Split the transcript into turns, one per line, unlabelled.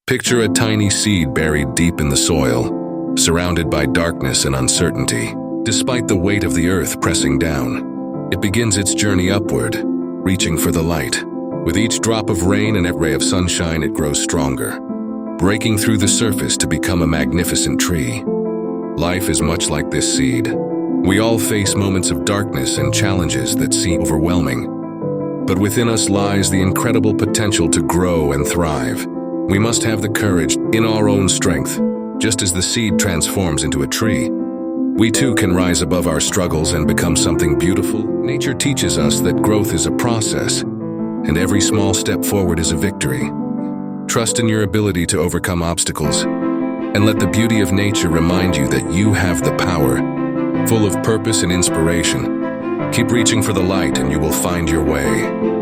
Picture a tiny seed buried deep in the soil, surrounded by darkness and uncertainty. Despite the weight of the earth pressing down, it begins its journey upward, reaching for the light. With each drop of rain and every ray of sunshine, it grows stronger, breaking through the surface to become a magnificent tree. Life is much like this seed. We all face moments of darkness and challenges that seem overwhelming. But within us lies the incredible potential to grow and thrive. We must have the courage in our own strength. Just as the seed transforms into a tree, we too can rise above our struggles and become something beautiful. Nature teaches us that growth is a process, and every small step forward is a victory. Trust in your ability to overcome obstacles, and let the beauty of nature remind you that you have the power. Full of purpose and inspiration, keep reaching for the light and you will find your way.